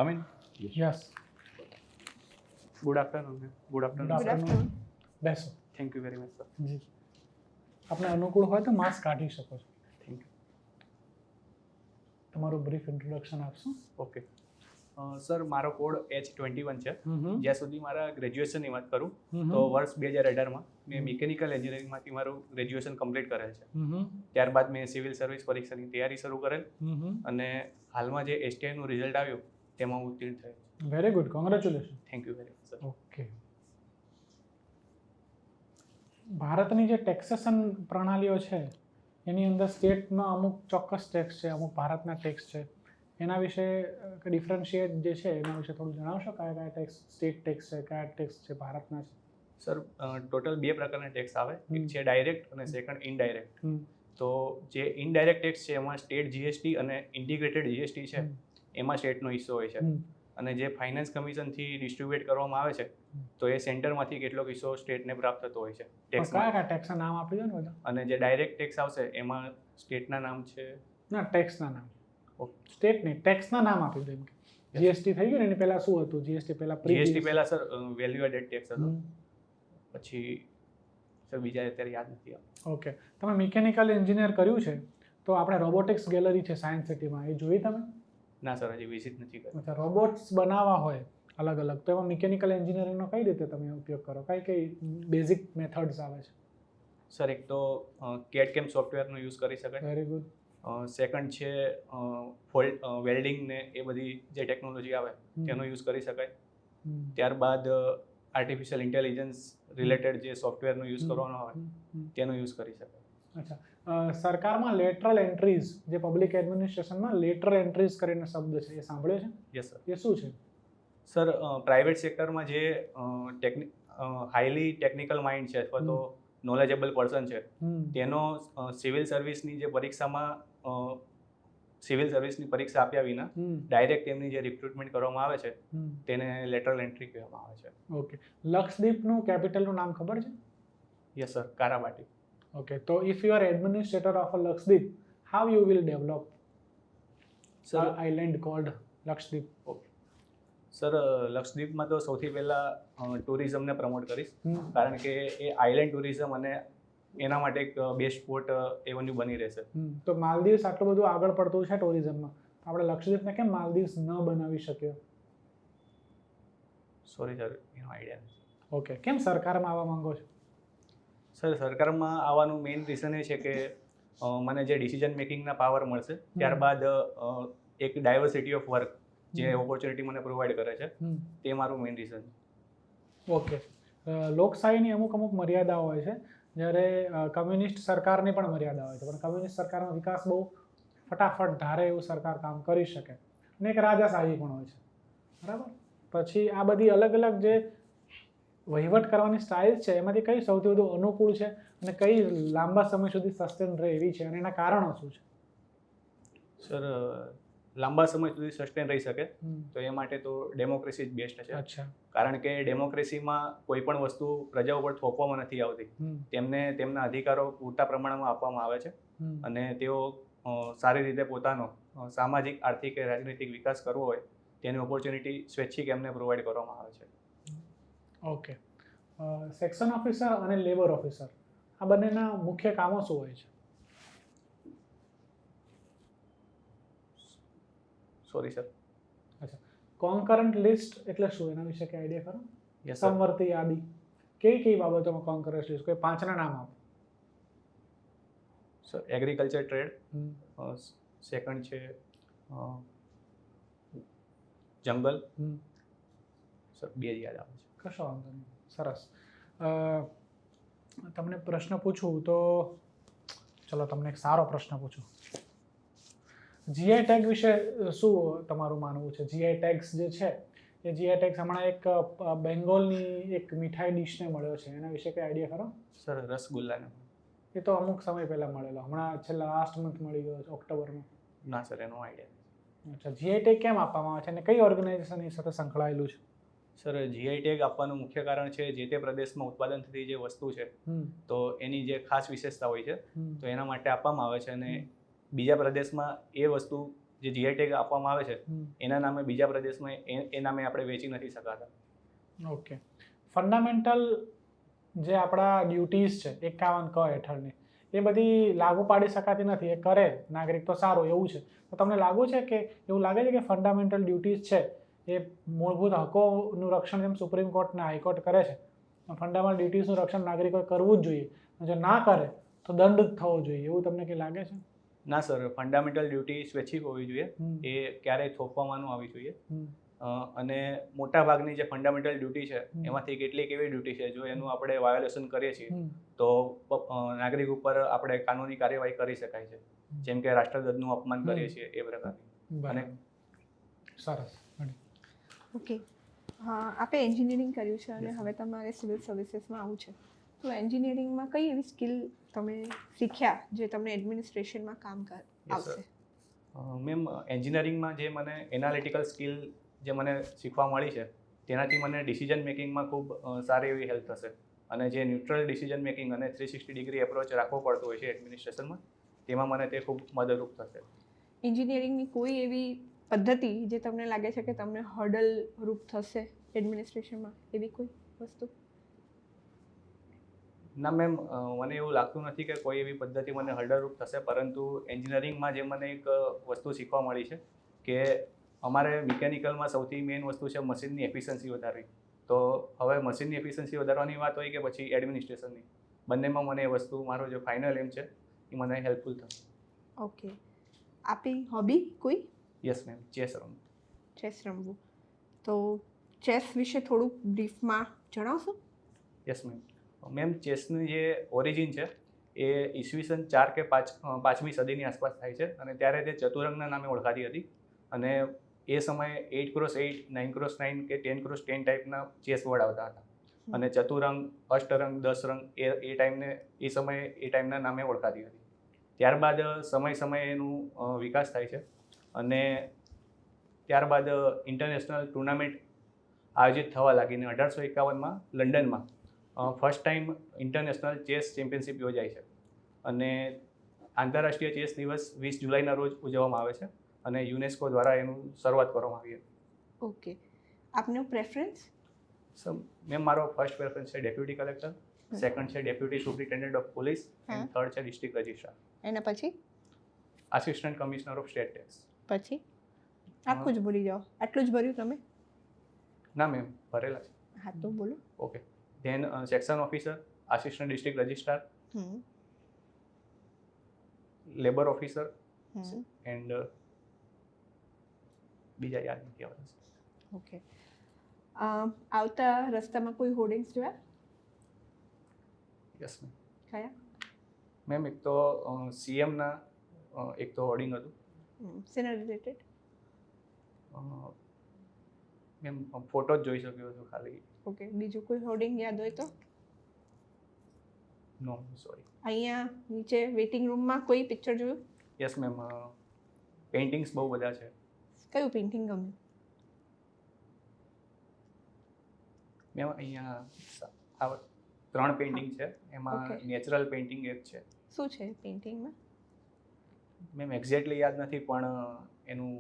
Come in. Yes Good afternoon. ma'am. Good good afternoon. Good afternoon afternoon. બેસો. Thank you very much, sir. જી આપને અનુકૂળ હોય તો mask કાઢી શકો છો. Thank you. તમારું બ્રીફ ઇન્ટ્રોડક્શન આપશો. Okay. સર મારો કોડ H21 છે. જ્યાં સુધી મારા ગ્રેજ્યુએશનની વાત કરું તો વર્ષ 2018માં મેં મિકેનિકલ એન્જિનિયરિંગમાંથી મારું ગ્રેજ્યુએશન કમ્પ્લીટ કરેલ છે. ત્યારબાદ મેં સિવિલ સર્વિસ પરીક્ષાની તૈયારી શરૂ કરેલ અને હાલમાં જે STIનું રિઝલ્ટ આવ્યું તેમાં હું ઉત્તીર્ણ થયેલ છું. Very good, congratulation. Thank you very much sir. Okay. ભારતની જે ટેક્સેશન પ્રણાલીઓ છે એની અંદર સ્ટેટના અમુક ચોક્કસ ટેક્સ છે, અમુક ભારતના ટેક્સ છે. એના વિશે ડિફરન્શિએટ જે છે એના વિશે થોડું જણાવશો? કયા કયા ટેક્સ સ્ટેટ ટેક્સ છે, કયા ટેક્સ છે ભારતના છે? સર ટોટલ 2 પ્રકારના ટેક્સ આવે. એક છે ડાયરેક્ટ અને સેકન્ડ ઇનડાયરેક્ટ. તો જે ઇનડાયરેક્ટ ટેક્સ છે એમાં સ્ટેટ GST અને ઇન્ટિગ્રેટેડ GST છે એમાં સ્ટેટનો હિસ્સો હોય છે. અને જે ફાઇનાન્સ કમિશનથી ડિસ્ટ્રીબ્યુટ કરવામાં આવે છે તો એ સેન્ટરમાંથી કેટલોક હિસ્સો સ્ટેટને પ્રાપ્ત થતો હોય છે ટેક્સમાં. કયા કયા ટેક્સના નામ આપી દો ને બધા. અને જે ડાયરેક્ટ ટેક્સ આવશે એમાં સ્ટેટના નામ છે. ના, ટેક્સના નામ. ઓકે. સ્ટેટ નહીં, ટેક્સના નામ આપી દો. એમ કે GST થઈ ગયું ને, એની પહેલા શું હતું? GST પહેલા GST પહેલા સર વેલ્યુ એડેડ ટેક્સ હતો. પછી સર બીજા અત્યારે યાદ નથી આવતું. ઓકે. તમે મિકેનિકલ એન્જિનિયર કર્યું છે તો આપણે રોબોટિક્સ ગેલેરી છે સાયન્સ સિટીમાં, એ જોઈ તમે? ના સર, હજી વિઝિટ નથી કરી. અચ્છા. રોબોટ્સ બનાવવા હોય અલગ અલગ તો એમાં મિકેનિકલ એન્જિનિયરિંગનો કઈ રીતે તમે ઉપયોગ કરો? કઈ કઈ બેઝિક મેથડ્સ આવે છે? સર એક તો CAD/CAM સોફ્ટવેરનો યુઝ કરી શકાય. Very good. સેકન્ડ છે ફોલ્ટ વેલ્ડિંગ ને એ બધી જે ટેકનોલોજી આવે તેનો યુઝ કરી શકાય. ત્યારબાદ આર્ટિફિશિયલ ઇન્ટેલિજન્સ રિલેટેડ જે સોફ્ટવેરનો યુઝ કરવાનો હોય તેનો યુઝ કરી શકાય. અચ્છા. સરકારમાં લેટરલ એન્ટ્રીઝ, જે પબ્લિક એડમિનિસ્ટ્રેશનમાં લેટરલ એન્ટ્રીઝ કરીને શબ્દ છે, એ સાંભળ્યો છે? Yes sir. એ શું છે? સર પ્રાઇવેટ સેક્ટરમાં જે હાઈલી ટેકનિકલ માઇન્ડ છે અથવા તો નોલેજેબલ પર્સન છે તેનો સિવિલ સર્વિસની પરીક્ષા આપ્યા વિના ડાયરેક્ટ તેમની જે રિક્રુટમેન્ટ કરવામાં આવે છે તેને લેટરલ એન્ટ્રી કહેવામાં આવે છે. ઓકે. લક્ષદ્વીપનું કેપિટલનું નામ ખબર છે? Yes sir, Kavaratti. ઓકે. તો if you are administrator of a Lakshadweep, how you will develop sir island called Lakshadweep? Sir લક્ષદ્વીપમાં તો સૌથી પહેલાં ટુરિઝમને પ્રમોટ કરીશ, કારણ કે એ આઇલેન્ડ ટુરિઝમ અને એના માટે એક બેસ્ટ સ્પોટ એવન્યુ બની રહેશે. તો માલદીવ્સ આટલું બધું આગળ પડતું છે ટુરિઝમમાં, આપણે લક્ષદ્વીપને કેમ માલદીવ્સ ન બનાવી શક્યો? સોરી સર, એનો આઈડિયા નથી. ઓકે. કેમ સરકારમાં આવવા માંગો છો? સર સરકારમાં આવવાનું મેઇન રીઝન એ છે કે મને જે ડિસિઝન મેકિંગના પાવર મળશે, ત્યારબાદ એક ડાયવર્સિટી ઓફ વર્ક જે ઓપોર્ચ્યુનિટી મને પ્રોવાઈડ કરે છે તે મારું મેઇન રીઝન છે. ઓકે. લોકશાહીની અમુક મર્યાદાઓ હોય છે, જ્યારે કમ્યુનિસ્ટ સરકારની પણ મર્યાદા હોય છે, પણ કમ્યુનિસ્ટ સરકારનો વિકાસ બહુ ફટાફટ ધારે એવું સરકાર કામ કરી શકે, અને એક રાજાશાહી પણ હોય છે, બરાબર? પછી આ બધી અલગ અલગ જે વહીવટ કરવાની સ્ટાઇલ છે એમાંથી કઈ સૌથી વધુ અનુકૂળ છે અને કઈ લાંબા સમય સુધી સસ્ટેન રહે એવી છે, અને એના કારણો શું છે? સર લાંબા સમય સુધી સસ્ટેન રહી શકે તો એ માટે તો ડેમોક્રેસી જ બેસ્ટ છે. અચ્છા. કારણ કે ડેમોક્રેસીમાં કોઈ પણ વસ્તુ પ્રજાઓ પર થોપવામાં નથી આવતી, તેમને તેમના અધિકારો પૂરતા પ્રમાણમાં આપવામાં આવે છે અને તેઓ સારી રીતે પોતાનો સામાજિક, આર્થિક, રાજનૈતિક વિકાસ કરવો હોય તેની ઓપોર્ચ્યુનિટી સ્વૈચ્છિક એમને પ્રોવાઈડ કરવામાં આવે છે. ઓકે. સેક્શન ઓફિસર અને લેબર ઓફિસર, આ બંનેના મુખ્ય કામો શું હોય છે? Sorry sir. અચ્છા. કોન્કરન્ટ લિસ્ટ એટલે શું, એના વિશે કઈ આઈડિયા ખરો? Yes sir. સમવર્તી યાદી. કઈ બાબતોમાં કોન્કરન્ટ લિસ્ટ? કોઈ 5ના નામ આપો. સર એગ્રીકલ્ચર ટ્રેડ, સેકન્ડ છે જંગલ. સર 2 જ યાદ આવે છે. કશો વાંધો નહીં. સરસ. તમને પ્રશ્ન પૂછું તો ચલો તમને એક સારો પ્રશ્ન પૂછું. GI ટેગ વિશે શું તમારું માનવું છે? GI ટેગ્સ જે છે એ GI ટેગ્સ હમણાં એક બેંગોલની એક મીઠાઈ ડિશને મળ્યો છે, એના વિશે કઈ આઈડિયા ખરો? સર રસગુલ્લાને. એ તો અમુક સમય પહેલાં મળેલો, હમણાં છેલ્લા લાસ્ટ મંથ મળી ગયો છે, ઓક્ટોબરમાં. ના સર, એનો આઈડિયા નથી. અચ્છા. GI ટેગ કેમ આપવામાં આવે છે અને કઈ ઓર્ગેનાઇઝેશન એ સાથે સંકળાયેલું છે? સર GI ટેગ આપવાનું મુખ્ય કારણ છે જે તે પ્રદેશમાં ઉત્પાદન થતી જે વસ્તુ છે તો એની જે ખાસ વિશેષતા હોય છે તો એના માટે આપવામાં આવે છે, અને બીજા પ્રદેશમાં એ વસ્તુ જે જીઆઈ ટેગ આપવામાં આવે છે એના નામે બીજા પ્રદેશમાં એ નામે આપણે વેચી નથી શકાતા. ઓકે. ફંડામેન્ટલ જે આપણા ડ્યુટીઝ છે 51 ક હેઠળની એ બધી લાગુ પાડી શકાતી નથી, એ કરે નાગરિક તો સારું એવું છે. તો તમને એવું લાગે છે કે ફંડામેન્ટલ ડ્યુટીઝ છે એ મૂળભૂત હકોનું રક્ષણ જેમ સુપ્રીમ કોર્ટ અને હાઈકોર્ટ કરે છે, ફંડામેન્ટલ ડ્યુટીઝનું રક્ષણ નાગરિકોએ કરવું જ જોઈએ, જો ના કરે તો દંડ જ થવો જોઈએ, એવું તમને કંઈ લાગે છે? ના સર, ફંડામેન્ટલ ડ્યુટી સ્વૈચ્છિક હોવી જોઈએ, એ ક્યારેય થોપવામાં ન આવવી જોઈએ. અને મોટા ભાગની જે ફંડામેન્ટલ ડ્યુટી છે એમાંથી કેટલીક એવી ડ્યુટી છે જો એનું આપણે વાયોલેશન કરીએ છીએ તો નાગરિક ઉપર આપણે કાનૂની કાર્યવાહી કરી શકાય છે, જેમ કે રાષ્ટ્રધ્વજનું અપમાન કરીએ છીએ એ પ્રકારની. અને સરસ. ઓકે, હા, આપે એન્જિનિયરિંગ કર્યું છે અને હવે તમારે સિવિલ સર્વિસીસમાં આવવું છે, તો એન્જિનિયરિંગમાં કઈ એવી સ્કિલ તમે શીખ્યા જે તમને એડમિનિસ્ટ્રેશનમાં કામ આવશે? મેમ, એન્જિનિયરિંગમાં જે મને એનાલિટિકલ સ્કિલ જે મને શીખવા મળી છે તેનાથી મને ડિસિઝન મેકિંગમાં ખૂબ સારી એવી હેલ્પ થશે, અને જે ન્યુટ્રલ ડિસિઝન મેકિંગ અને 360 ડિગ્રી એપ્રોચ રાખવો પડતો હોય છે એડમિનિસ્ટ્રેશનમાં, તેમાં મને તે ખૂબ મદદરૂપ થશે. એન્જિનિયરિંગની કોઈ એવી પદ્ધતિ જે તમને લાગે છે કે તમને હર્ડલ રૂપ થશે એડમિનિસ્ટ્રેશનમાં, એવી કોઈ વસ્તુ? ના મેમ, મને એવું લાગતું નથી કે કોઈ એવી પદ્ધતિ મને હર્ડલરૂપ થશે, પરંતુ એન્જિનિયરિંગમાં જે મને એક વસ્તુ શીખવા મળી છે કે અમારે મિકેનિકલમાં સૌથી મેઇન વસ્તુ છે મશીનની એફિશિયન્સી વધારવી. તો હવે મશીનની એફિશિયન્સી વધારવાની વાત હોય કે પછી એડમિનિસ્ટ્રેશનની, બંનેમાં મને એ વસ્તુ, મારો જે ફાઇનલ એમ છે એ મને હેલ્પફુલ થશે. ઓકે. આપી હોબી કોઈ? યસ મેમ, ચેસ રમવું. ચેસ રમવું. તો ચેસ વિશે થોડુંક બ્રીફમાં જણાવશો? Yes ma'am. મેમ, ચેસની જે ઓરિજિન છે એ ઈસવીસન 4 કે 5મી સદીની આસપાસ થાય છે, અને ત્યારે તે ચતુરંગના નામે ઓળખાતી હતી. અને એ સમયે 8x8, 9x9 કે 10x10 ટાઈપના ચેસ બોર્ડ આવતા હતા, અને ચતુરંગ, અષ્ટરંગ, 10 રંગ એ ટાઈમના નામે ઓળખાતી હતી. ત્યારબાદ સમયે એનું વિકાસ થાય છે, અને ત્યારબાદ ઇન્ટરનેશનલ ટુર્નામેન્ટ આયોજિત થવા લાગીને 1851માં લંડનમાં first time international chess championship યોજાય છે, અને આંતરરાષ્ટ્રીય ચેસ દિવસ 20 જુલાઈના રોજ ઉજવવામાં આવે છે, અને યુનેસ્કો દ્વારા એનું શરૂઆત કરવામાં આવી હતી. ઓકે. આપનો પ્રેફરન્સ? સર મેમ, મારો ફર્સ્ટ પ્રેફરન્સ છે ડેપ્યુટી કલેક્ટર, સેકન્ડ છે deputy superintendent of police, and third છે ડિસ્ટ્રિક્ટ રજિસ્ટ્રાર. એના પછી? Assistant commissioner of state tax. પછી આખું જ ભૂલી જાઓ, આટલું જ ભર્યું તમે? ના મેમ, ભરેલા છે. હા, તો બોલો. Okay. Then section officer, assistant district registrar, labour officer, and બીજા યાદ નથી આવતા. ઓકે. આવતા રસ્તામાં કોઈ હોર્ડિંગ્સ જોયા? Yes ma'am. કયા? મેમ, એક તો સીએમના એક તો હોર્ડિંગ હતું. શેના રિલેટેડ? મેમ, ફોટો જ જોઈ શક્યો છું ખાલી. ઓકે. બીજું કોઈ હોર્ડિંગ યાદ હોય તો? નો, સોરી. અહીંયા નીચે વેઇટિંગ રૂમમાં કોઈ પિક્ચર જોયું? યસ મેમ, પેઇન્ટિંગ્સ બહુ બધા છે. કયું પેઇન્ટિંગ ગમ્યું? મેમ, અહીંયા 3 પેઇન્ટિંગ છે, એમાં નેચરલ પેઇન્ટિંગ એક છે. શું છે પેઇન્ટિંગમાં? મેમ, એક્ઝેક્ટલી યાદ નથી, પણ એનું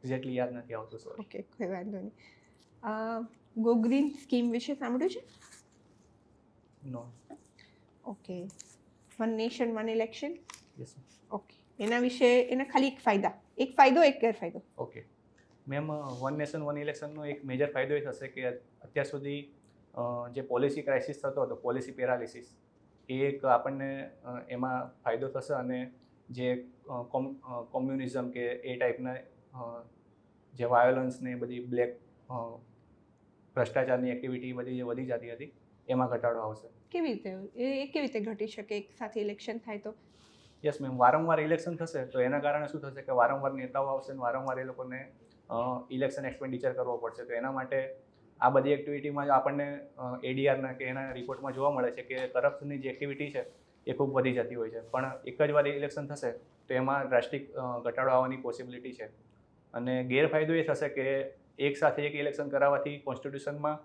એક્ઝેક્ટલી યાદ નથી આવતું, સોરી. ઓકે, કોઈ વાંધો નહીં. ગો ગ્રીન સ્કીમ વિશે સાંભળ્યું છે? No. Okay. One nation one election? Yes. Okay. એના વિશે, એના ખાલી એક ફાયદો એક ગેરફાયદો. Okay ma'am, one nation one ઇલેક્શનનો એક મેજર ફાયદો એ થશે કે અત્યાર સુધી જે પોલિસી ક્રાઇસિસ થતો હતો, પોલિસી પેરાલિસિસ, એ એક આપણને એમાં ફાયદો થશે, અને જે કોમ્યુનિઝમ કે એ ટાઈપના જે વાયોલન્સ ને બધી બ્લેક ભ્રષ્ટાચારની એક્ટિવિટી બધી જે વધી જતી હતી એમાં ઘટાડો આવશે. કેવી રીતે ઘટી શકે એક સાથે ઇલેક્શન થાય તો? યસ મેમ, વારંવાર ઇલેક્શન થશે તો એના કારણે શું થશે કે વારંવાર નેતાઓ આવશે ને વારંવાર એ લોકોને ઇલેક્શન એક્સપેન્ડિચર કરવો પડશે. તો એના માટે આ બધી એક્ટિવિટીમાં આપણને એડીઆરના કે એના રિપોર્ટમાં જોવા મળે છે કે કરપ્શનની જે એક્ટિવિટી છે એ ખૂબ વધી જતી હોય છે, પણ એક જ વાર ઇલેક્શન થશે તો એમાં ડ્રાસ્ટિક ઘટાડો આવવાની પોસિબિલિટી છે. અને ગેરફાયદો એ થશે કે એક સાથે એક ઇલેક્શન કરાવવાથી કોન્સ્ટિટ્યુશનમાં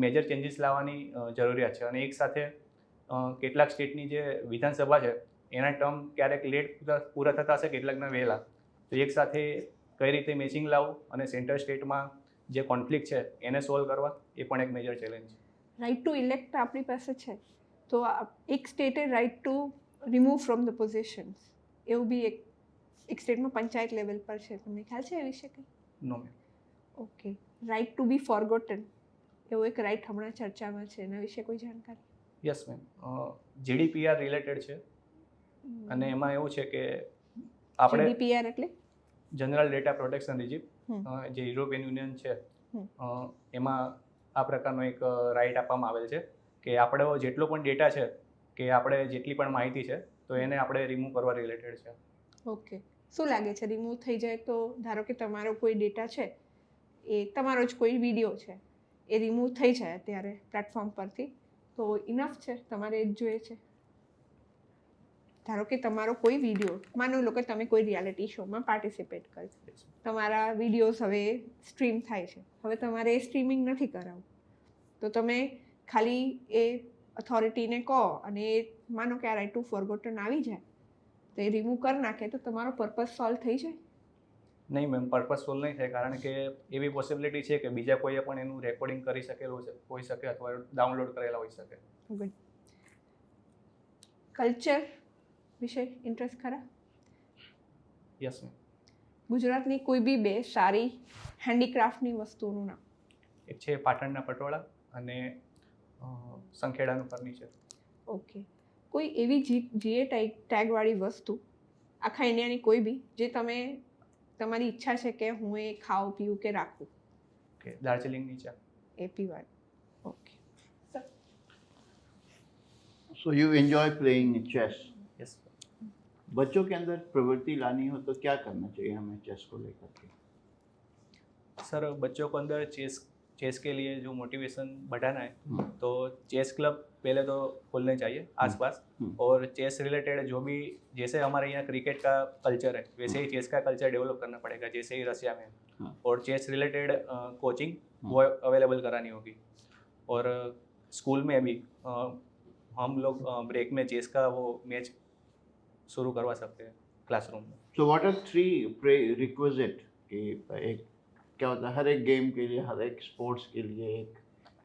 મેજર ચેન્જીસ લાવવાની જરૂરિયાત છે, અને એક સાથે કેટલાક સ્ટેટની જે વિધાનસભા છે એના ટર્મ ક્યારેક લેટ પૂરા થતા હશે, કેટલાકના વહેલા, તો એક સાથે કઈ રીતે મેચિંગ લાવવું અને સેન્ટર સ્ટેટમાં જે કોન્ફ્લિક્ટ છે એને સોલ્વ કરવા એ પણ એક મેજર ચેલેન્જ છે. રાઇટ ટુ ઇલેક્ટ આપણી પાસે છે, તો એક સ્ટેટે right to remove from the positions એવું બી એક સ્ટેટમાં પંચાયત લેવલ પર છે. તમને ખ્યાલ છે એ વિશે કંઈ? No ma'am. Okay. Right to be forgotten એવો એક રાઇટ હમણાં ચર્ચામાં છે, એના વિશે કોઈ જાણકારી? Yes ma'am. GDPR રિલેટેડ છે અને એમાં એવું છે કે આપણે GDPR એટલે જનરલ ડેટા પ્રોટેક્શન રિજીમ જે યુરોપિયન યુનિયન છે એમાં આ પ્રકારનો એક રાઇટ આપવામાં આવેલ છે કે આપણો જેટલો પણ ડેટા છે કે આપણે જેટલી પણ માહિતી છે તો એને આપણે રિમૂવ કરવા રિલેટેડ છે. ઓકે. શું લાગે છે રિમૂવ થઈ જાય તો, ધારો કે તમારો કોઈ ડેટા છે, એ તમારો જ કોઈ વિડીયો છે, એ રિમૂવ થઈ જાય અત્યારે પ્લેટફોર્મ પરથી, તો ઇનફ છે, તમારે એ જ જોઈએ છે? ધારો કે તમારો કોઈ વિડીયો, માની લો કે તમે કોઈ રિયાલિટી શોમાં પાર્ટિસિપેટ કર્યું, તમારા વિડીયોઝ હવે સ્ટ્રીમ થાય છે, હવે તમારે એ સ્ટ્રીમિંગ નથી કરાવવું, તો તમે ખાલી એ ઓથોરિટીને કહો અને એ માનો કે આ રાઇટ ટુ ફોરગોટન આવી જાય તો એ રિમૂવ કરી નાખે તો તમારો પર્પઝ સોલ્વ થઈ જાય? નહીં મેમ, પર્પઝ સોલ્વ નહીં થાય, કારણ કે એવી પોસિબિલિટી છે કે બીજા કોઈએ પણ એનું રેકોર્ડિંગ કરી શકેલું છે, હોઈ શકે અથવા ડાઉનલોડ કરેલા હોઈ શકે. ગુડ. કલ્ચર વિશે ઇન્ટરેસ્ટ ખરા? Yes ma'am. ગુજરાતની કોઈ બી બે સારી હેન્ડીક્રાફ્ટની વસ્તુનું નામ? એક છે પાટણના પટોળા અને સંખેડાનું ફર્નિચર. ઓકે. કોઈ એવી જીએ ટેગવાળી વસ્તુ આખા ઇન્ડિયાની કોઈ બી જે તમે તમારી ઈચ્છા છે કે હું એ ખાઉં પીવું કે રાખું? ઓકે, દાર્જિલિંગની ચા. એ પીવાનું. Okay. So you enjoy playing chess. Yes. बच्चों के अंदर प्रवृत्ति लानी हो तो क्या करना चाहिए हमें चेस को लेकर के? सर, बच्चों को अंदर चेस के लिए जो मोटिवेशन बढ़ाना है तो चेस क्लब पहले तो खोलने चाहिए आसपास, और चेस रिलेटेड जो भी, जैसे हमारे यहाँ क्रिकेट का कल्चर है वैसे ही चेस का कल्चर डेवलप करना पड़ेगा जैसे ही रशिया में है, और चेस रिलेटेड कोचिंग वो अवेलेबल करानी होगी, और स्कूल में भी हम लोग ब्रेक में चेस का वो मैच शुरू करवा सकते हैं क्लासरूम में. So what are three prerequisite कि एक क्या होता है, हर एक गेम के लिए, हर एक स्पोर्ट्स के लिए एक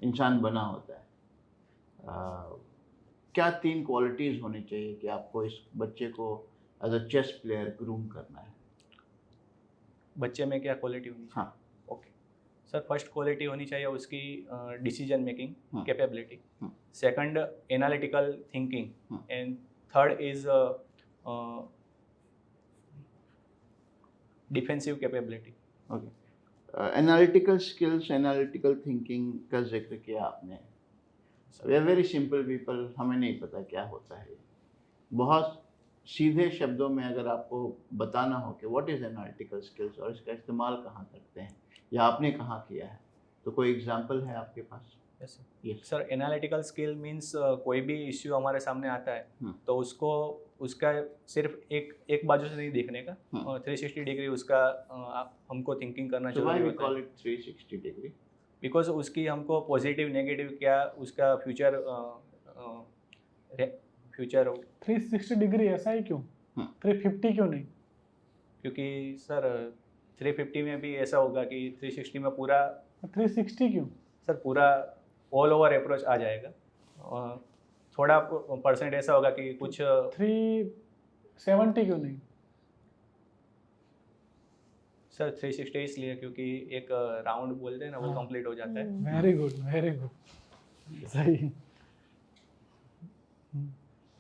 इंसान बना होता है. क्या 3 क्वालिटीज़ होनी चाहिए कि आपको इस बच्चे को as a chess player groom करना है? बच्चे में क्या क्वालिटी होनी चाहिए? हाँ. ओके सर, फर्स्ट क्वालिटी होनी चाहिए उसकी डिसीजन मेकिंग हाँ. कैपेबिलिटी, हाँ. सेकंड एनालिटिकल थिंकिंग, हाँ. And third is defensive capability. Okay. Analytical skills, analytical thinking का जिक्र किया आपने. वे वेरी सिंपल पीपल, हमें नहीं पता क्या होता है. बहुत सीधे शब्दों में अगर आपको बताना हो कि व्हाट इज़ एनालिटिकल स्किल्स और इसका इस्तेमाल कहाँ करते हैं या आपने कहाँ किया है, तो कोई एग्जांपल है आपके पास? Yes Yes. Sir, analytical skill means कोई भी इश्यू हमारे सामने आता है तो उसको उसका सिर्फ एक बाजू से नहीं देखने का, 360 डिग्री उसका हमको थिंकिंग करना So why चाहिए we होता call है, it 360 degree? बिकॉज उसकी हमको पॉजिटिव नेगेटिव क्या उसका फ्यूचर 360 डिग्री ऐसा ही क्यों? 350 क्यों नहीं? क्योंकि सर 350 में भी ऐसा होगा कि 360 में पूरा 360 क्यों? सर पूरा ऑल ओवर अप्रोच आ जाएगा, थोड़ा परसेंट ऐसा होगा कि कुछ 370 क्यों नहीं? सर 360 इसलिए क्योंकि एक राउंड बोलते हैं ना वो कंप्लीट हो जाता है. Very good, very good. सही.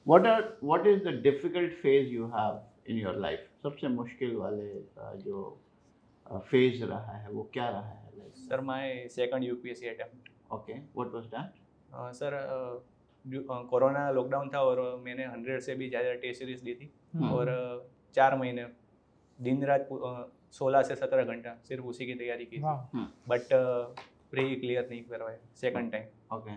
What is the difficult phase you have in your life? सबसे मुश्किल वाले जो phase रहा है वो क्या रहा है? Sir my second UPSC attempt. Okay, what was that? Sir corona lockdown था और मैंने 100 से भी ज़्यादा टेस्ट सीरीज दी थी, और 4 महीने दिन रात 16 से 17 घंटा सिर्फ उसी की तैयारी की थी, बट प्री क्लियर नहीं करवाया second time. Okay.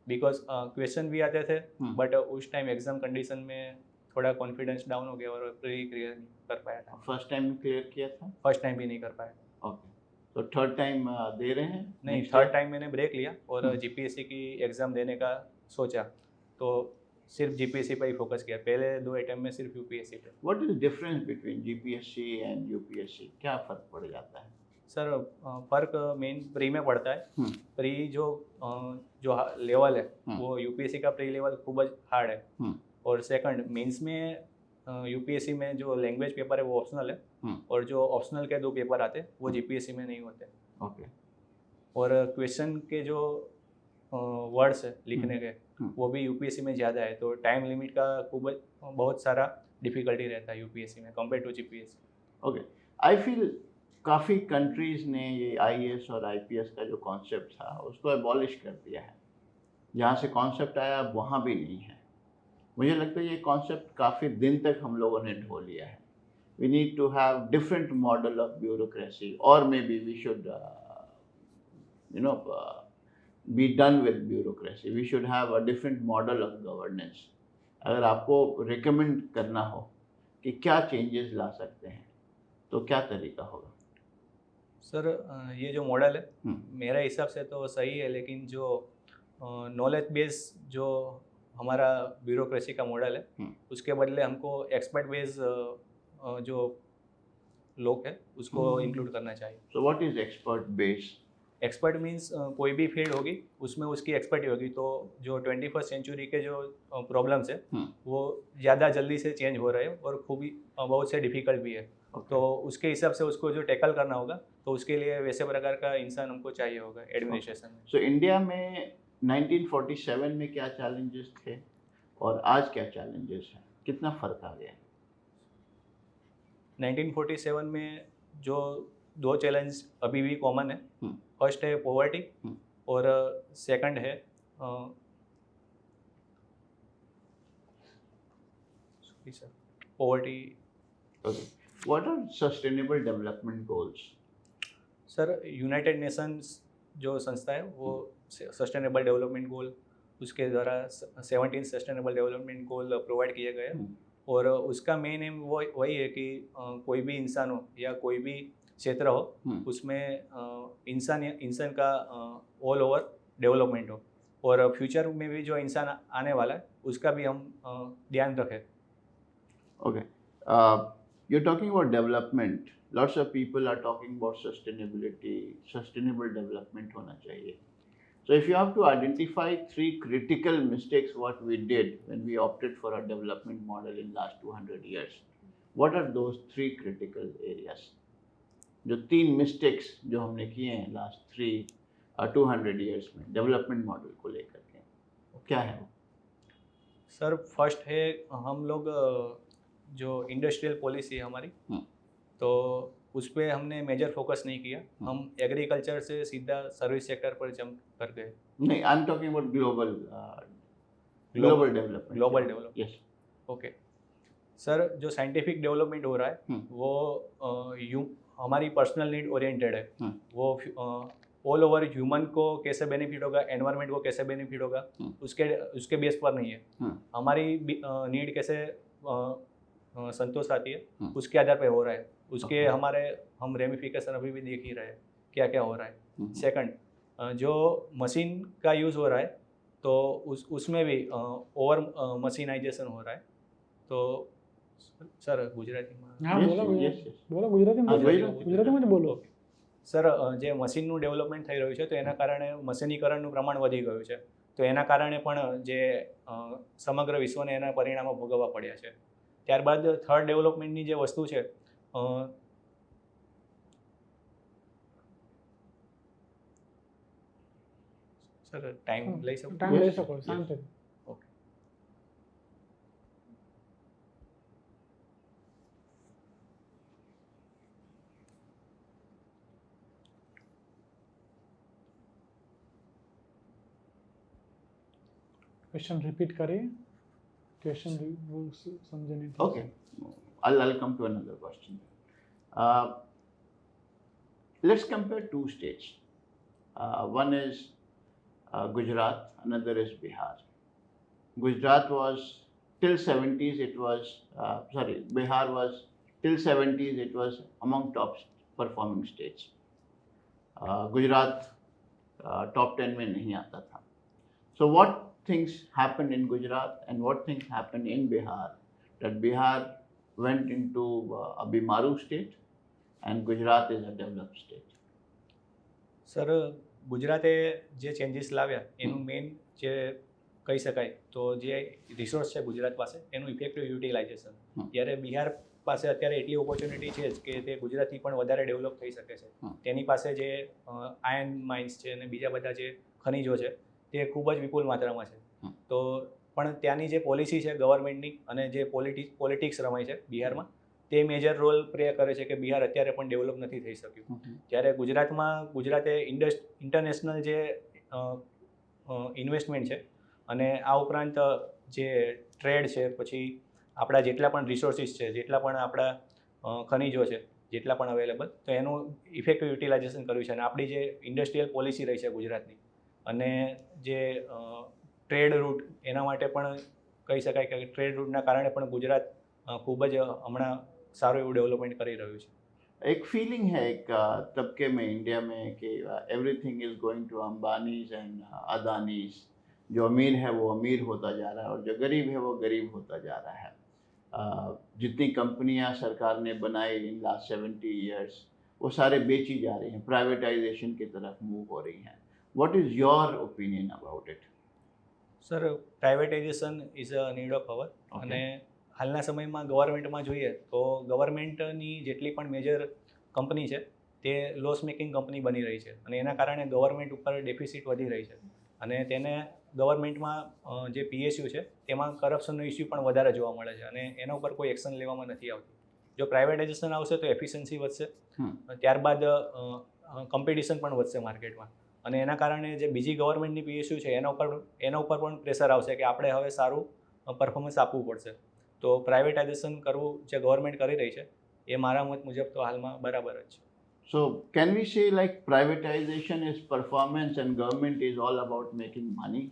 Because question भी आते थे बट उस टाइम एग्जाम कंडीशन में थोड़ा कॉन्फिडेंस डाउन हो गया और प्री क्लियर नहीं कर पाया था. फर्स्ट टाइम क्लियर किया था? फर्स्ट टाइम भी नहीं कर पाया. ओके. तो थर्ड टाइम दे रहे हैं? नहीं, थर्ड टाइम मैंने ब्रेक लिया और जीपीएससी की एग्ज़ाम देने का सोचा, तो सिर्फ जीपीएससी पर ही फोकस किया, पहले 2 अटेम्प्ट में सिर्फ यूपीएससी पे। What is difference between GPSC and UPSC, क्या फर्क पड़ जाता है? सर फर्क मेन प्री में पड़ता है। हम्म। प्री जो लेवल है हम्म। वो यूपीएससी का प्री लेवल खूब हार्ड है। हम्म। और सेकंड मेंस में यूपीएससी में जो लैंग्वेज पेपर है वो ऑप्शनल है। हम्म। और जो ऑप्शनल के 2 पेपर आते हैं वो जीपीएससी में नहीं होते। ओके। और क्वेश्चन के जो वर्ड्स है लिखने के वो भी यूपीएससी में ज़्यादा है, तो टाइम लिमिट का बहुत सारा डिफिकल्टी रहता है यूपीएससी में compare to GPSC. Okay, I feel काफ़ी कंट्रीज़ ने ये आईएएस और आईपीएस का जो कॉन्सेप्ट था उसको एबॉलिश कर दिया है। जहाँ से कॉन्सेप्ट आया वहाँ भी नहीं है। मुझे लगता है ये कॉन्सेप्ट काफ़ी दिन तक हम लोगों ने ढो लिया है। We need to have different model of bureaucracy, और maybe we should be done with bureaucracy. We should have a different model of governance. अगर आपको रिकमेंड करना हो कि क्या चेंजेस ला सकते हैं तो क्या तरीका होगा? सर ये जो मॉडल है मेरे हिसाब से तो सही है, लेकिन जो नॉलेज बेस जो हमारा ब्यूरोक्रेसी का मॉडल है उसके बदले हमको एक्सपर्ट बेस जो लोग हैं उसको इंक्लूड करना चाहिए। सो what is expert base? Expert means कोई भी फील्ड होगी उसमें उसकी एक्सपर्टी होगी, तो जो 21st सेंचुरी के जो प्रॉब्लम्स है वो ज़्यादा जल्दी से चेंज हो रहे हैं और खूब ही बहुत से डिफ़िकल्ट भी है। तो उसके हिसाब से उसको जो टैकल करना होगा तो उसके लिए वैसे प्रकार का इंसान हमको चाहिए होगा एडमिनिस्ट्रेशन में। सो इंडिया में 1947 में क्या चैलेंजेस थे और आज क्या चैलेंजेस हैं, कितना फ़र्क आ गया? 1947 में जो 2 चैलेंज अभी भी कॉमन है। फर्स्ट है पॉवर्टी और सेकंड है poverty. What are sustainable development goals? Sir United Nations जो संस्था है वो सस्टेनेबल डेवलपमेंट गोल उसके द्वारा 17 सस्टेनेबल डेवलपमेंट गोल प्रोवाइड किए गए हैं। और उसका मेन एम वही है कि कोई भी इंसान हो या कोई भी क्षेत्र हो उसमें इंसान का ऑल ओवर डेवलपमेंट हो, और फ्यूचर में भी जो इंसान आने वाला है उसका भी हम ध्यान रखें। Okay, you are talking about development, lots of people are talking about sustainability, sustainable development होना चाहिए। So if you have to identify 3 critical mistakes what we did when we opted for a development model in last 200 years, what are those 3 critical areas? जो 3 mistakes जो हमने किए हैं last 200 years में development model को लेकर के, क्या है वो? सर फर्स्ट है हम लोग जो इंडस्ट्रियल पॉलिसी है हमारी तो उस पर हमने मेजर फोकस नहीं किया। हम एग्रीकल्चर से सीधा सर्विस सेक्टर पर जंप कर गए। नहीं, I am talking about global development. Yes, okay. Sir जो साइंटिफिक डेवलपमेंट हो रहा है वो हमारी पर्सनल नीड ओरिएंटेड है। वो ऑल ओवर ह्यूमन को कैसे बेनिफिट होगा, एनवायरनमेंट को कैसे बेनिफिट होगा उसके बेस पर नहीं है। हमारी नीड कैसे संतोष आती है उसके आधार पर हो रहा है। उसके हम रेमिफिकेशन अभी भी देख ही रहे हैं क्या क्या हो रहा है। सेकंड जो मशीन का यूज़ हो रहा है तो उसमें भी ओवर मशीनाइजेशन हो रहा है। तो सर ગુજરાતીમાં બોલો સર જે મશીનનું ડેવલપમેન્ટ થઈ રહ્યું છે તો એના કારણે મશીનીકરણનું પ્રમાણ વધી ગયું છે, તો એના કારણે પણ જે સમગ્ર વિશ્વને એના પરિણામો ભોગવવા પડ્યા છે। ત્યારબાદ થર્ડ ડેવલપમેન્ટની જે વસ્તુ છે સર ટાઈમ લઈ શકો શાંતિ। ઓકે क्वेश्चन रिपीट करिए, क्वेश्चन वो समझे नहीं। Okay, I'll come to another question. Let's compare 2 states. One is Gujarat, another is Bihar. Gujarat was till 70s it was Bihar was till 70s it was among top performing states. Gujarat top 10 में नहीं आता था. So what things happened in Gujarat and what things happened in Bihar, that Bihar went into a Bimaru state and Gujarat is a developed state. Sir ગુજરાતે જે changes લાવ્યા એનું main જે કહી શકાય તો જે રિસોર્સ છે ગુજરાત પાસે એનું ઇફેક્ટિવ યુટિલાઇઝેશન. જ્યારે બિહાર પાસે અત્યારે એટલી ઓપોર્ચ્યુનિટી છે જ કે તે ગુજરાતથી પણ વધારે ડેવલપ થઈ શકે છે. તેની પાસે જે આયર્ન માઇન્સ છે અને બીજા બધા જે ખનિજો છે તે ખૂબ જ વિપુલ માત્રામાં છે. તો પણ ત્યાંની જે પોલિસી છે ગવર્મેન્ટની અને જે પોલિટિક્સ રમાય છે બિહારમાં તે મેજર રોલ પ્લે કરે છે કે બિહાર અત્યારે પણ ડેવલપ નથી થઈ શક્યું. જ્યારે ગુજરાતે ઇન્ટરનેશનલ જે ઇન્વેસ્ટમેન્ટ છે અને આ ઉપરાંત જે ટ્રેડ છે, પછી આપણા જેટલા પણ રિસોર્સિસ છે, જેટલા પણ આપણા ખનિજો છે, જેટલા પણ અવેલેબલ, તો એનું ઇફેક્ટિવ યુટિલાઇઝેશન કર્યું છે. અને આપણી જે ઇન્ડસ્ટ્રીયલ પોલિસી રહી છે ગુજરાતની અને જે ટ્રેડ રૂટ એના માટે પણ કહી શકાય કે ટ્રેડ રૂટના કારણે પણ ગુજરાત ખૂબ જ હમણાં સારું એવું ડેવલપમેન્ટ કરી રહ્યું છે. एक फीलिंग है एक तबके में इंडिया में कि everything is going to Ambanis and Adanis. जो अमीर है वो अमीर होता जा रहा है और जो गरीब है वो गरीब होता जा रहा है. जितनी कंपनियां सरकार ने बनाई इन लास्ट 70 ईयर्स वो सारे बेची जा रही हैं, प्राइवेटाइजेशन की तरफ मूव हो रही हैं. What is your opinion about it? Sir privatisation is a need of our. અને હાલના સમયમાં ગવર્મેન્ટમાં જોઈએ તો ગવર્મેન્ટની જેટલી પણ મેજર કંપની છે તે લોસ મેકિંગ કંપની બની રહી છે અને એના કારણે ગવર્મેન્ટ ઉપર ડેફિસિટ વધી રહી છે. અને તેને ગવર્મેન્ટમાં જે PSU છે તેમાં કરપ્શનનો ઇસ્યુ પણ વધારે જોવા મળે છે અને એના ઉપર કોઈ એક્શન લેવામાં નથી આવતું. જો પ્રાઇવેટાઇઝેશન આવશે તો એફિશિયન્સી વધશે, ત્યારબાદ કોમ્પિટિશન પણ વધશે માર્કેટમાં અને એના કારણે જે બીજી ગવર્મેન્ટની PSU છે એના ઉપર પણ પ્રેશર આવશે કે આપણે હવે સારું પરફોર્મન્સ આપવું પડશે. તો પ્રાઇવેટાઇઝેશન કરવું જે ગવર્મેન્ટ કરી રહી છે એ મારા મત મુજબ તો હાલમાં બરાબર જ છે. So can we say like privatization is performance and government is all about making money?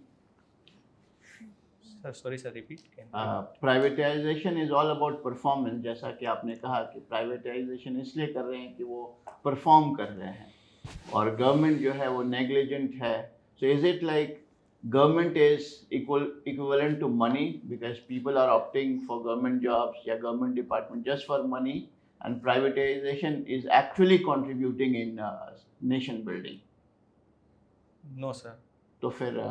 Sorry sir, repeat. Privatisation is all about performance, जैसा कि आपने कहा कि प्राइवेटाइजेशन इसलिए कर रहे हैं कि वो परफॉर्म कर रहे हैं और गवर्नमेंट जो है वो नेग्लिजेंट है. So is it like government is equivalent to money because people are opting for government jobs या government department just for money, and privatization is actually contributing in nation building? No sir. तो फिर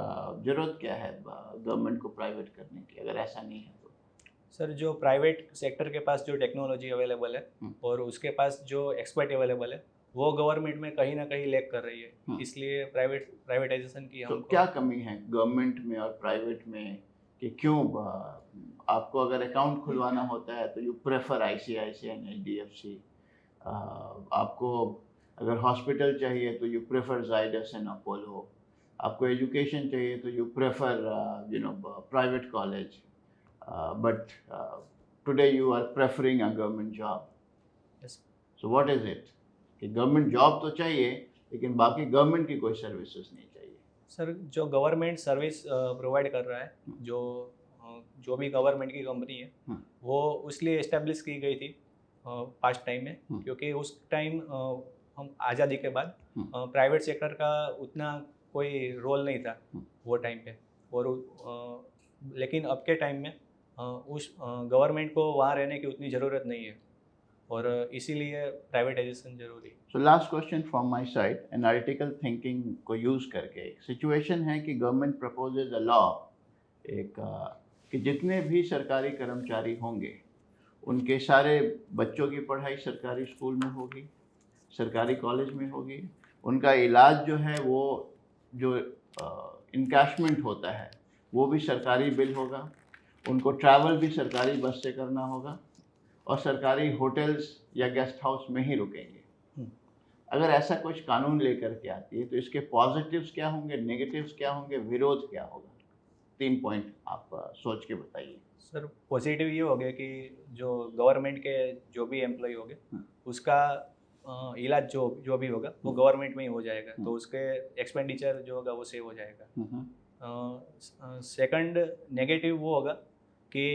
जरूरत क्या है government को private करने की अगर ऐसा नहीं है तो? सर जो प्राइवेट सेक्टर के पास जो टेक्नोलॉजी अवेलेबल है और उसके पास जो एक्सपर्ट अवेलेबल है वो गवर्नमेंट में कहीं ना कहीं लैक कर रही है. इसलिए प्राइवेटाइजेशन की तो क्या कमी है गवर्नमेंट में और प्राइवेट में कि क्यों आपको अगर अकाउंट खुलवाना होता है तो you prefer ICICI and HDFC. आपको अगर हॉस्पिटल चाहिए तो you prefer Zydus and Apollo. आपको एजुकेशन चाहिए तो you prefer private college. But today you are preferring a government job. So what is it कि गवर्नमेंट जॉब तो चाहिए लेकिन बाकी गवर्नमेंट की कोई सर्विसेज नहीं चाहिए? सर जो गवर्नमेंट सर्विस प्रोवाइड कर रहा है, जो भी गवर्नमेंट की कंपनी है वो उसलिए इस्टेब्लिश की गई थी पास्ट टाइम में क्योंकि उस टाइम हम आज़ादी के बाद प्राइवेट सेक्टर का उतना कोई रोल नहीं था वो टाइम पे. और लेकिन अब के टाइम में उस गवर्नमेंट को वहाँ रहने की उतनी ज़रूरत नहीं है और इसीलिए प्राइवेटाइजेशन जरूरी. So last question from my side. Analytical thinking को यूज़ करके एक सिचुएशन है कि गवर्नमेंट प्रपोजेज अ लॉ एक कि जितने भी सरकारी कर्मचारी होंगे उनके सारे बच्चों की पढ़ाई सरकारी स्कूल में होगी, सरकारी कॉलेज में होगी. उनका इलाज जो है वो जो इनकैशमेंट होता है वो भी सरकारी बिल होगा. उनको ट्रैवल भी सरकारी बस से करना होगा और सरकारी होटल्स या गेस्ट हाउस में ही रुकेंगे. अगर ऐसा कुछ कानून लेकर के आती है तो इसके पॉजिटिव्स क्या होंगे, नेगेटिव्स क्या होंगे, विरोध क्या होगा? 3 पॉइंट आप सोच के बताइए. सर पॉजिटिव ये हो गया कि जो गवर्नमेंट के जो भी एम्प्लॉय होंगे उसका इलाज जो भी होगा वो गवर्नमेंट में ही हो जाएगा, तो उसके एक्सपेंडिचर जो होगा वो सेव हो जाएगा. सेकंड नेगेटिव वो होगा कि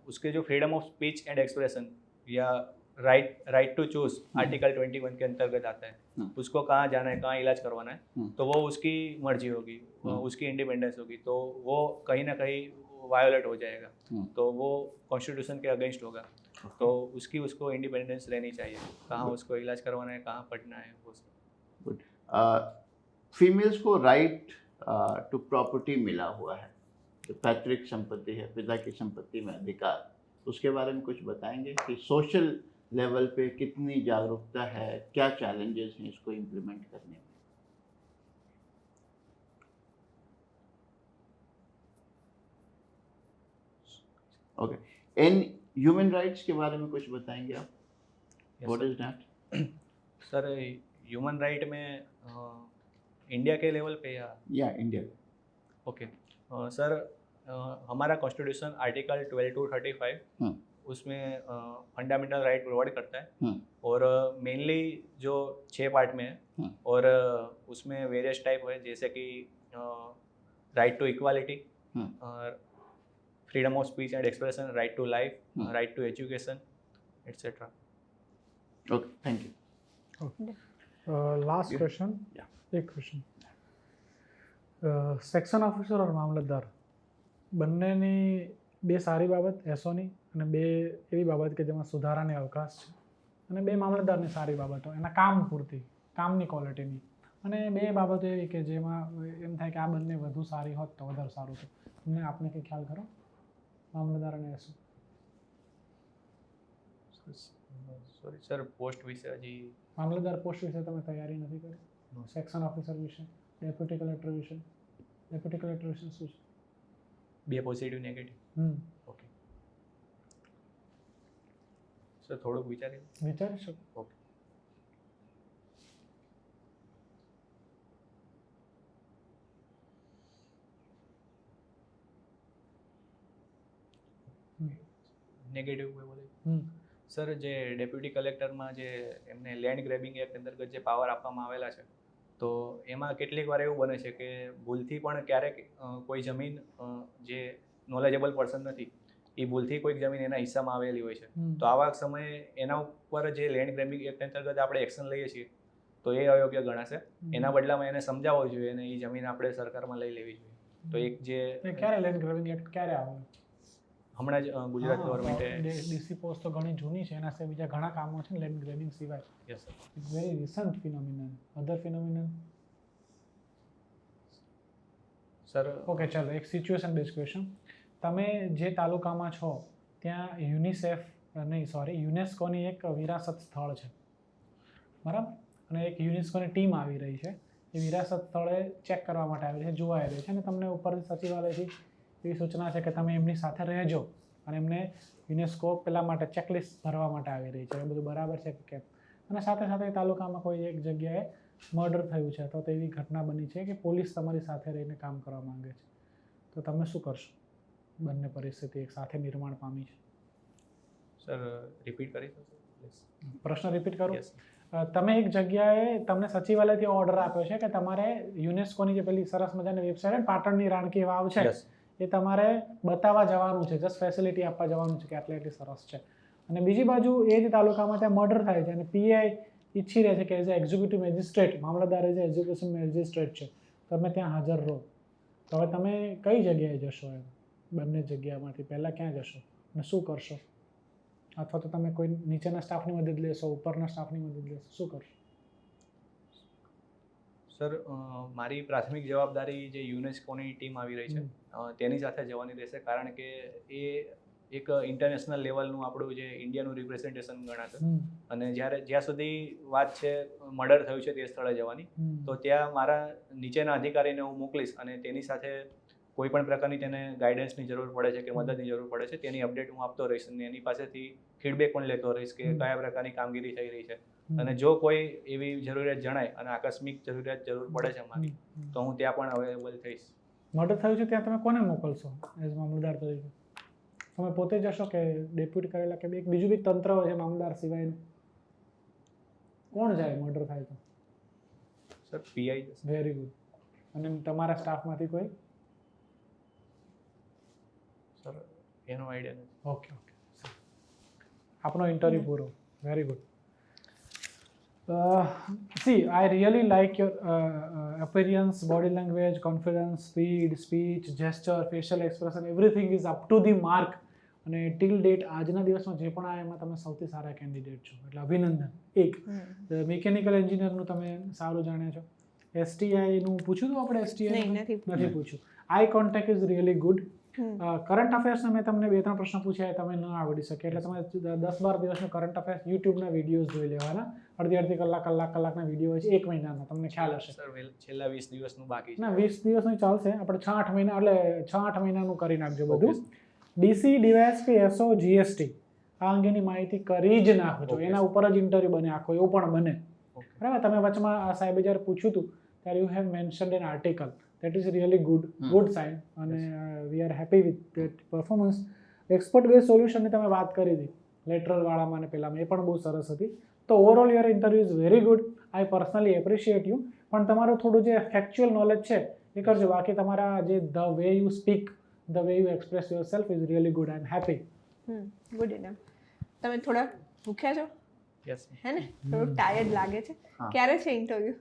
उसके जो freedom of speech and expression या राइट टू चूज आर्टिकल 21 के अंतर्गत आता है। उसको कहाँ जाना है, कहाँ इलाज करवाना है, तो वो उसकी मर्जी होगी, उसकी इंडिपेंडेंस होगी, तो वो कहीं ना कहीं वायोलेट हो जाएगा, तो वो कॉन्स्टिट्यूशन के अगेंस्ट होगा। तो उसको इंडिपेंडेंस रहनी चाहिए, कहाँ उसको इलाज करवाना है, कहाँ पढ़ना है, वो सब। गुड। फीमेल्स को राइट टू प्रॉपर्टी मिला हुआ है, जो पैतृक संपत्ति है, पिता की संपत्ति में अधिकार, उसके बारे में कुछ बताएंगे कि सोशल लेवल पे कितनी जागरूकता है, क्या चैलेंजेस हैं इसको इम्प्लीमेंट करने में? ओके, इन ह्यूमन राइट्स के बारे में कुछ बताएंगे आप? What is that? Sir human right में इंडिया के लेवल पे या इंडिया। ओके सर, हमारा कॉन्स्टिट्यूशन आर्टिकल 12 to 35 उसमें फंडामेंटल राइट प्रोवाइड करता है, और मेनली जो 6 पार्ट में है, और उसमें वेरियस टाइप है, जैसे कि right to equality, freedom of speech and expression, right to life, right to education, etcetera. Okay, thank you. Last question, एक क्वेश्चन, સેક્શન ઓફિસર और મામલતદાર બંનેની બે સારી બાબત એસઓની અને બે એવી બાબત કે જેમાં સુધારાને અવકાશ છે, અને બે મામલતદારની સારી બાબતો એના કામ પૂરતી, કામની ક્વોલિટીની, અને બે બાબતો એવી કે જેમાં એમ થાય કે આ બંને વધુ સારી હોત તો વધારે સારું હતું. તમને આપને કંઈ ખ્યાલ ખરો મામલતદાર અને એસઓ? સોરી સર, પોસ્ટ વિશે હજી મામલતદાર પોસ્ટ વિશે તમે તૈયારી નથી કરી? સેક્શન ઓફિસર વિશે, ડેપ્યુટી કલેક્ટર વિશે? ડેપ્યુટી કલેક્ટર વિશે શું છે? બે પોઝિટિવ નેગેટિવ. ઓકે સર, થોડુંક વિચારી શકો. ઓકે. નેગેટિવ બોલે સર, જે ડેપ્યુટી કલેક્ટરમાં જે એમને લેન્ડ ગ્રેબિંગ એક્ટ અંતર્ગત જે પાવર આપવામાં આવેલા છે, તો એમાં કેટલીક વાર એવું બને છે કે ભૂલથી પણ ક્યારેક કોઈ જમીન જે નોલેજેબલ પર્સન નથી, એ ભૂલથી કોઈક જમીન એના હિસ્સામાં આવેલી હોય છે, તો આવા સમયે એના ઉપર જે લેન્ડ ગ્રેબિંગ એક્ટ અંતર્ગત આપણે એક્શન લઈએ છીએ તો એ અયોગ્ય ગણાશે. એના બદલામાં એને સમજાવવો જોઈએ અને એ જમીન આપણે સરકારમાં લઈ લેવી જોઈએ. તો એક જે ક્યારે લેન્ડ ગ્રેબિંગ એક્ટ ક્યારે આવ્યો? હમણાં જ ગુજરાત ગવર્મેન્ટે. ડીસી પોસ્ટ તો ઘણી જૂની છે, એના સિવાય બીજા ઘણા કામો છે લેન્ડ ગ્રેબિંગ સિવાય. Yes sir. It's very recent phenomenon. Other phenomenon? Sir okay, ચાલો એક સિચ્યુએશન બેઝ ક્વેશ્ચન. તમે જે તાલુકામાં છો ત્યાં યુનેસ્કોની એક વિરાસત સ્થળ છે, બરાબર? અને એક યુનેસ્કોની ટીમ આવી રહી છે, એ વિરાસત સ્થળે ચેક કરવા માટે આવી રહી છે, જોવાઈ રહી છે, અને તમને ઉપરથી સચિવાલયથી એવી સૂચના છે કે તમે એમની સાથે રહેજો, અને એમને યુનેસ્કો પેલા માટે ચેકલિસ્ટ ભરવા માટે આવી રહી છે, એ બધું બરાબર છે કે કેમ? અને સાથે સાથે તાલુકામાં કોઈ એક જગ્યાએ મર્ડર થયું છે, તો એવી ઘટના બની છે કે પોલીસ તમારી સાથે રહીને કામ કરવા માંગે છે, તો તમે શું કરશો? બંને પરિસ્થિતિ એક સાથે નિર્માણ પામી છે. સર રિપીટ કરી શકો? પ્રશ્ન રિપીટ કરું? યસ. તમે એક જગ્યાએ તમને સચિવાલયથી ઓર્ડર આપ્યો છે કે તમારે યુનેસ્કોની જે પેલી સરસ મજાની વેબસાઇટ પાટણની રાણકી વાવ છે, એ તમારે બતાવવા જવાનું છે, જસ્ટ ફેસિલિટી આપવા જવાનું છે કે આટલી સરસ છે. અને બીજી બાજુ એ જ તાલુકામાં ત્યાં મર્ડર થાય છે અને પીઆઈ ઈચ્છી રહે છે કે as a executive magistrate, Mamlatdar as a executive magistrate છે, તમે ત્યાં હાજર રહો. તો હવે તમે કઈ જગ્યાએ જશો? એમ બંને જગ્યામાંથી પહેલાં ક્યાં જશો અને શું કરશો? અથવા તો તમે કોઈ નીચેના સ્ટાફની મદદ લેશો, ઉપરના સ્ટાફની મદદ લેશો, શું કરશો? સર, મારી પ્રાથમિક જવાબદારી જે યુનેસ્કોની ટીમ આવી રહી છે તેની સાથે જવાની રહેશે, કારણ કે એ એક ઇન્ટરનેશનલ લેવલનું આપણું જે ઇન્ડિયાનું રિપ્રેઝન્ટેશન ગણાશે. અને જ્યાં સુધી વાત છે મર્ડર થયું છે તે સ્થળે જવાની, તો ત્યાં મારા નીચેના અધિકારીને હું મોકલીશ, અને તેની સાથે કોઈ પણ પ્રકારની તેને ગાઈડન્સની જરૂર પડે છે કે મદદની જરૂર પડે છે તેની અપડેટ હું આપતો રહીશ, અને એની પાસેથી ફીડબેક પણ લેતો રહીશ કે કયા પ્રકારની કામગીરી થઈ રહી છે. અને જો કોઈ એવી જરૂરિયાત જણાય અને આકસ્મિક જરૂર પડે છે મારી, તો હું ત્યાં પણ અવેલેબલ થઈશ. મર્ડર થયું છે ત્યાં તમે કોને મોકલશો એઝ મામલતદાર તરીકે? તમે પોતે જશો કે ડેપ્યુટી કરેલા કે બીજું બી તંત્ર હોય છે મામલતદાર સિવાયનું? કોણ જાય મર્ડર થાય તો? Sir, PI. Very good. અને તમારા સ્ટાફમાંથી કોઈ? સર, એનો આઈડિયા નથી. ઓકે, આપણો ઇન્ટરવ્યૂ પૂરો. Very good. See, I really like your appearance, body language, confidence, speech, gesture, facial expression, everything is up to the mark. અને ટિલ ડેટ આજના દિવસમાં જે પણ આ એમાં તમે સૌથી સારા કેન્ડિડેટ છો, એટલે અભિનંદન. એક મિકેનિકલ એન્જિનિયરનું તમે સારું જાણ્યા છો. એસટીઆઈનું પૂછ્યું હતું આપણે? એસટીઆઈ નથી પૂછ્યું. Eye contact is really good. Current અફેર્સના મેં તમને 2-3 પ્રશ્ન પૂછ્યા, તમે ન આવડી શકે એટલે તમે 10-12 દિવસનો કરંટ અફેર્સ યુટ્યુબના વિડીયોઝ જોઈ લેવાના. અડધી કલાકના વિડીયો હોય છે 1 મહિનાના, તમને ખ્યાલ હશે. સર છેલ્લા 20 દિવસનું બાકી છે. ના, 20 દિવસનું ચાલશે, આપણે 6-8 મહિના એટલે 6-8 મહિનાનું કરી નાખજો બધું. ડીસી, ડીવાયએસપી, એસઓ, જીએસટી આ અંગેની માહિતી કરી જ નાખજો. એના ઉપર જ ઇન્ટરવ્યુ બને આખો, એવું પણ બને. બરાબર. તમે વચમાં આ સાહેબે જ્યારે પૂછ્યું હતું ત્યારે you have mentioned an article, that is really good sign, અને we are happy with that performance. Expert base સોલ્યુશનની તમે વાત કરી હતી લેટરલ વાળામાં અને પેલામાં, એ પણ બહુ સરસ હતી. તો overall your interview is very good. I personally appreciate you. પણ તમારું થોડું જે ફેક્ચ્યુઅલ નોલેજ છે એ કરજો. બાકી તમારા જે the way you speak, the way you express yourself is really good. I'm happy. Good enough. તમે થોડા ભૂખ્યા છો? યસ. હે ને? થોડું ટાયર્ડ લાગે છે. ક્યારે છે ઇન્ટરવ્યુ?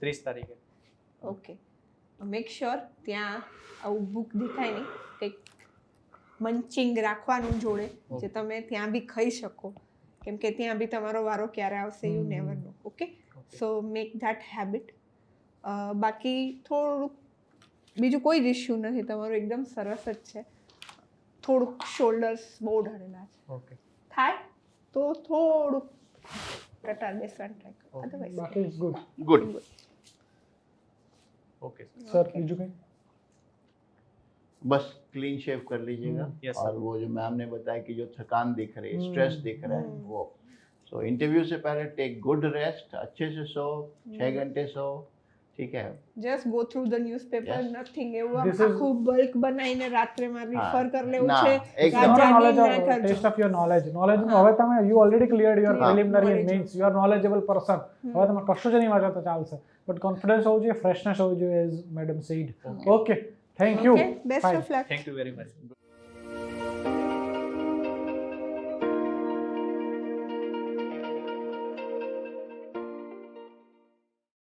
30 તારીખે. ઓકે. મેક શ્યોર ત્યાં આવું ભૂખ દેખાય નહીં, કંઈક મંચિંગ રાખવાનું જોડે જે તમે ત્યાં બી ખાઈ શકો, કેમ કે ત્યાં બી તમારો વારો ક્યારે આવશે you never no. Okay, so make that habit. બાકી થોડુંક બીજું કોઈ જ ઇશ્યુ નથી, તમારું એકદમ સરસ જ છે. થોડુંક શોલ્ડર્સ બહુ ઢળેલા છે, ઓકે, થાય તો થોડુંક કટાર બેસવાનું ટ્રાય કરો, અધરવાઇઝ बाकी is good. Good. Okay sir Biju कहीं? बस क्लीन शेव कर लीजिएगा. Yes, और वो जो मैम ने बताया कि जो थकान दिख रही है, स्ट्रेस दिख रहा है, वो सो इंटरव्यू से पहले टेक गुड रेस्ट, अच्छे से सो, 6 घंटे सो, ठीक है. Just go through the newspaper, Yes. Nothing એવું This is- આખું બલ્ક બનાવીને રાત્રેમાં રિફર કરી લેવું ના, છે. એકદમ. Your જાગીને knowledge ના of કરજો. taste of your knowledge નું હવે તમે you already cleared your Yeah, preliminary knowledge. means you are knowledgeable person. હવે તમે કશું જ નહીં વાંચો તો ચાલશે, બટ કોન્ફિડન્સ હોવું જોઈએ, ફ્રેશનેસ હોવું જોઈએ, as madam said. Okay, thank you. Okay, best Fine. Of luck. Thank you very much.